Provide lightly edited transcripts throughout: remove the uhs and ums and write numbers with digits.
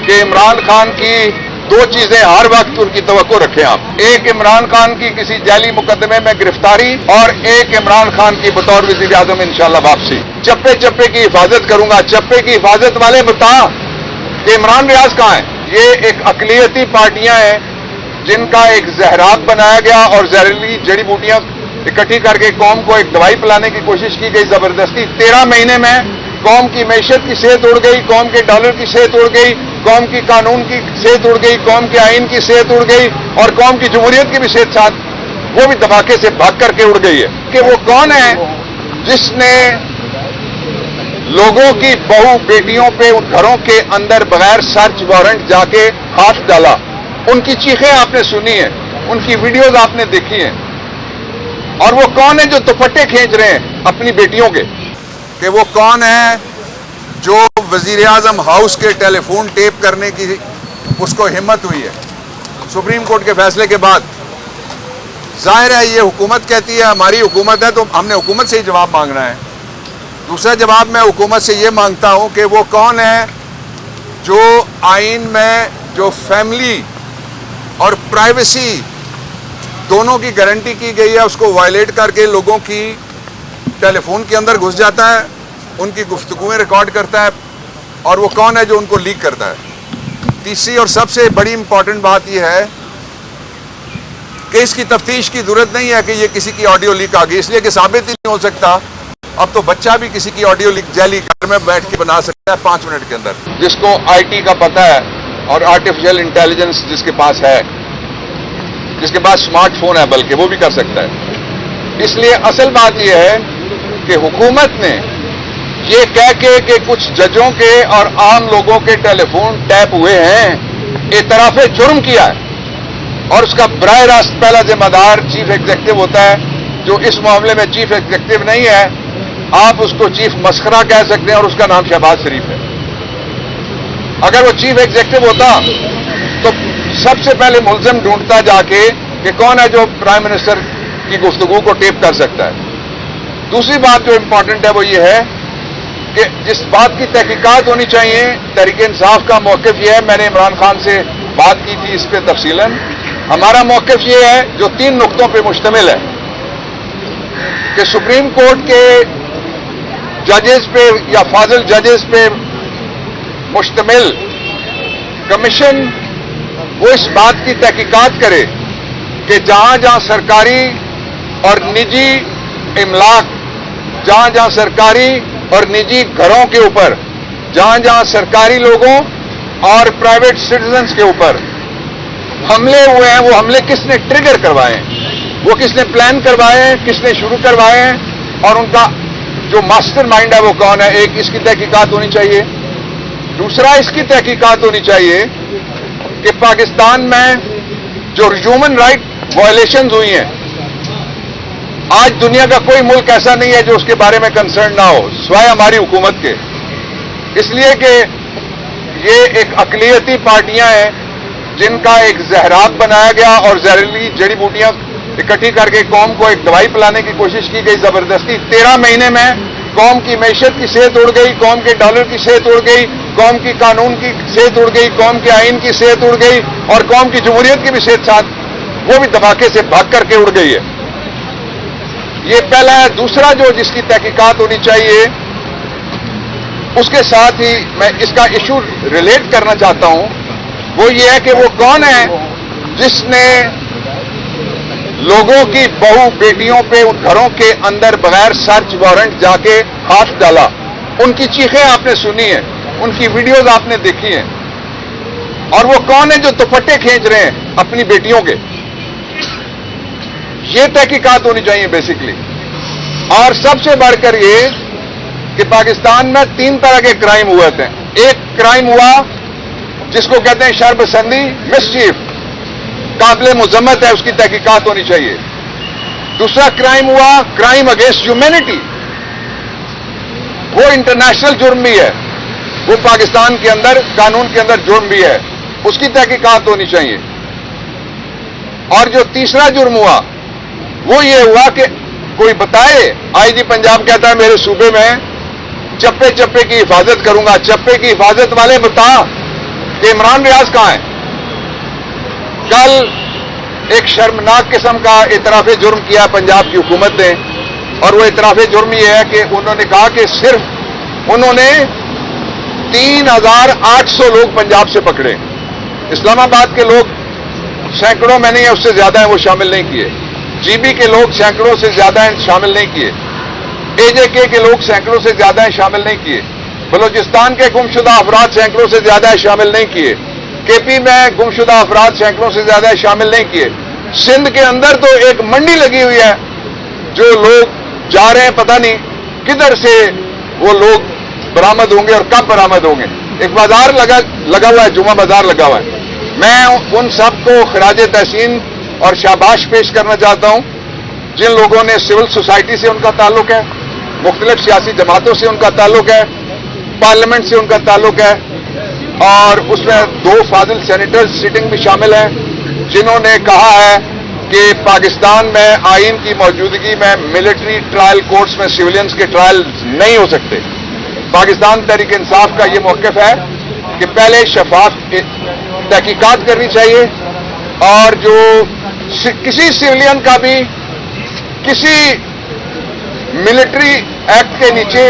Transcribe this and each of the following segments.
کہ عمران خان کی دو چیزیں ہر وقت ان کی توقع رکھیں آپ. ایک عمران خان کی کسی جعلی مقدمے میں گرفتاری اور ایک عمران خان کی بطور وزیر اعظم انشاءاللہ واپسی. چپے چپے کی حفاظت کروں گا. چپے کی حفاظت والے بتا کہ عمران ریاض کہاں ہے. یہ ایک اقلیتی پارٹیاں ہیں جن کا ایک زہرات بنایا گیا اور زہریلی جڑی بوٹیاں اکٹھی کر کے قوم کو ایک دوائی پلانے کی کوشش کی گئی زبردستی. 13 مہینے میں قوم کی معیشت کی صحت اڑ گئی, قوم کے ڈالر کی صحت اڑ گئی, قوم کی قانون کی صحت اڑ گئی, قوم کے آئین کی صحت اڑ گئی اور قوم کی جمہوریت کی بھی صحت ساتھ وہ بھی دھماکے سے بھاگ کر کے اڑ گئی ہے. کہ وہ کون ہے جس نے لوگوں کی بہو بیٹیوں پہ ان گھروں کے اندر بغیر سرچ وارنٹ جا کے ہاتھ ڈالا. ان کی چیخیں آپ نے سنی ہیں, ان کی ویڈیوز آپ نے دیکھی ہیں. اور وہ کون ہے جو دوپٹے کھینچ رہے ہیں اپنی بیٹیوں کے. کہ وہ کون ہے جو وزیر اعظم ہاؤس کے ٹیلی فون ٹیپ کرنے کی اس کو ہمت ہوئی ہے سپریم کورٹ کے فیصلے کے بعد. ظاہر ہے یہ حکومت کہتی ہے ہماری حکومت ہے تو ہم نے حکومت سے ہی جواب مانگنا ہے. دوسرا جواب میں حکومت سے یہ مانگتا ہوں کہ وہ کون ہے جو آئین میں جو فیملی اور پرائیویسی دونوں کی گارنٹی کی گئی ہے اس کو وائلیٹ کر کے لوگوں کی ٹیلی فون کے اندر گھس جاتا ہے, ان کی گفتگویں ریکارڈ کرتا ہے, اور وہ کون ہے جو ان کو لیک کرتا ہے. تیسری اور سب سے بڑی امپورٹنٹ بات یہ ہے کہ اس کی تفتیش کی ضرورت نہیں ہے کہ یہ کسی کی آڈیو لیک آ گئی, اس لیے کہ ثابت ہی نہیں ہو سکتا. اب تو بچہ بھی کسی کی آڈیو لیک جعلی گھر میں بیٹھ کے بنا سکتا ہے 5 منٹ کے اندر. جس کو آئی ٹی کا پتہ ہے اور آرٹیفیشل انٹیلیجنس جس کے پاس ہے, جس کے پاس اسمارٹ فون ہے بلکہ وہ بھی کر سکتا ہے. اس لیے اصل بات یہ ہے کہ حکومت نے یہ کہہ کے کہ کچھ ججوں کے اور عام لوگوں کے ٹیلی فون ٹیپ ہوئے ہیں اعتراف جرم کیا ہے, اور اس کا براہ راست پہلا ذمہ دار چیف ایگزیکٹو ہوتا ہے. جو اس معاملے میں چیف ایگزیکٹو نہیں ہے آپ اس کو چیف مسخرہ کہہ سکتے ہیں اور اس کا نام شہباز شریف ہے. اگر وہ چیف ایگزیکٹو ہوتا تو سب سے پہلے ملزم ڈھونڈتا جا کے کہ کون ہے جو پرائم منسٹر کی گفتگو کو ٹیپ کر سکتا ہے. دوسری بات جو امپورٹنٹ ہے وہ یہ ہے کہ جس بات کی تحقیقات ہونی چاہیے, تحریک انصاف کا موقف یہ ہے, میں نے عمران خان سے بات کی تھی اس پہ تفصیلاً, ہمارا موقف یہ ہے جو 3 نقطوں پہ مشتمل ہے کہ سپریم کورٹ کے ججز پہ یا فاضل ججز پہ مشتمل کمیشن وہ اس بات کی تحقیقات کرے کہ جہاں جہاں سرکاری اور نجی املاک, جہاں جہاں سرکاری اور نجی گھروں کے اوپر, جہاں جہاں سرکاری لوگوں اور پرائیویٹ سٹیزنز کے اوپر حملے ہوئے ہیں وہ حملے کس نے ٹریگر کروائے ہیں, وہ کس نے پلان کروائے ہیں, کس نے شروع کروائے ہیں, اور ان کا جو ماسٹر مائنڈ ہے وہ کون ہے. ایک اس کی تحقیقات ہونی چاہیے. دوسرا اس کی تحقیقات ہونی چاہیے کہ پاکستان میں جو ہیومن رائٹ وائلیشنز ہوئی ہیں, آج دنیا کا کوئی ملک ایسا نہیں ہے جو اس کے بارے میں کنسرن نہ ہو سوائے ہماری حکومت کے. اس لیے کہ یہ ایک اقلیتی پارٹیاں ہیں جن کا ایک زہرات بنایا گیا اور زہریلی جڑی بوٹیاں اکٹھی کر کے قوم کو ایک دوائی پلانے کی کوشش کی گئی زبردستی. 13 مہینے میں قوم کی معیشت کی صحت اڑ گئی, قوم کے ڈالر کی صحت اڑ گئی, قوم کی قانون کی صحت اڑ گئی, قوم کے آئین کی صحت اڑ گئی اور قوم کی جمہوریت کی بھی صحت ساتھ وہ بھی دھماکے سے بھاگ کر کے اڑ گئی ہے. یہ پہلا ہے. دوسرا جو جس کی تحقیقات ہونی چاہیے اس کے ساتھ ہی میں اس کا ایشو ریلیٹ کرنا چاہتا ہوں, وہ یہ ہے کہ وہ کون ہے جس نے لوگوں کی بہو بیٹیوں پہ ان گھروں کے اندر بغیر سرچ وارنٹ جا کے ہاتھ ڈالا. ان کی چیخیں آپ نے سنی ہیں, ان کی ویڈیوز آپ نے دیکھی ہیں. اور وہ کون ہے جو دوپٹے کھینچ رہے ہیں اپنی بیٹیوں کے. یہ تحقیقات ہونی چاہیے بیسیکلی. اور سب سے بڑھ کر یہ کہ پاکستان میں 3 طرح کے کرائم ہوئے تھے. ایک کرائم ہوا جس کو کہتے ہیں شر پسندی, مسچیف, قابل مذمت ہے, اس کی تحقیقات ہونی چاہیے. دوسرا کرائم ہوا کرائم اگینسٹ ہیومینٹی, وہ انٹرنیشنل جرم بھی ہے, وہ پاکستان کے اندر قانون کے اندر جرم بھی ہے, اس کی تحقیقات ہونی چاہیے. اور جو تیسرا جرم ہوا وہ یہ ہوا کہ کوئی بتائے, آئی جی پنجاب کہتا ہے میرے صوبے میں چپے چپے کی حفاظت کروں گا. چپے کی حفاظت والے بتا کہ عمران ریاض کہاں ہے؟ کل ایک شرمناک قسم کا اعتراف جرم کیا پنجاب کی حکومت نے، اور وہ اعتراف جرم یہ ہے کہ انہوں نے کہا کہ صرف انہوں نے 3,800 لوگ پنجاب سے پکڑے، اسلام آباد کے لوگ سینکڑوں میں نہیں ہے، اس سے زیادہ ہیں، وہ شامل نہیں کیے، جی بی کے لوگ سینکڑوں سے زیادہ ہیں، شامل نہیں کیے، اے جے کے لوگ سینکڑوں سے زیادہ ہیں، شامل نہیں کیے، بلوچستان کے گمشدہ افراد سینکڑوں سے زیادہ ہیں، شامل نہیں کیے، کے پی میں گمشدہ افراد سینکڑوں سے زیادہ ہیں، شامل نہیں کیے، سندھ کے اندر تو ایک منڈی لگی ہوئی ہے، جو لوگ جا رہے ہیں پتہ نہیں کدھر سے وہ لوگ برآمد ہوں گے اور کب برآمد ہوں گے، ایک بازار لگا ہوا ہے، جمعہ بازار لگا ہوا ہے۔ میں ان سب کو خراج تحسین اور شاباش پیش کرنا چاہتا ہوں جن لوگوں نے سول سوسائٹی سے ان کا تعلق ہے، مختلف سیاسی جماعتوں سے ان کا تعلق ہے، پارلیمنٹ سے ان کا تعلق ہے، اور اس میں 2 فاضل سینیٹرز سٹنگ بھی شامل ہیں جنہوں نے کہا ہے کہ پاکستان میں آئین کی موجودگی میں ملٹری ٹرائل کورٹس میں سویلینز کے ٹرائل نہیں ہو سکتے۔ پاکستان تحریک انصاف کا یہ موقف ہے کہ پہلے شفاف تحقیقات کرنی چاہیے، اور جو کسی سویلین کا بھی کسی ملٹری ایکٹ کے نیچے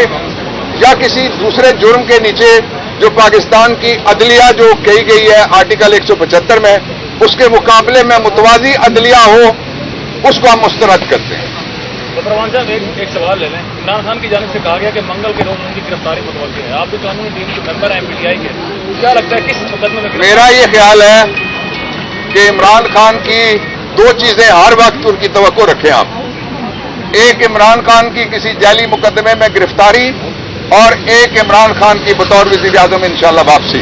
یا کسی دوسرے جرم کے نیچے جو پاکستان کی عدلیہ جو کہی گئی ہے آرٹیکل 175 میں، اس کے مقابلے میں متوازی عدلیہ ہو، اس کو ہم مسترد کرتے ہیں۔ پروان صاحب ایک سوال لے لیں، عمران خان کی جانب سے کہا گیا کہ منگل کے روز ان کی گرفتاری متوقع ہے، آپ بھی قانونی ٹیم کے ممبر ہیں PTI کے، کیا لگتا ہے کس مقدمے میں؟ میرا یہ خیال ہے کہ عمران خان کی 2 چیزیں ہر وقت ان کی توقع رکھیں آپ، ایک عمران خان کی کسی جعلی مقدمے میں گرفتاری، اور ایک عمران خان کی بطور وزیر اعظم انشاءاللہ واپسی۔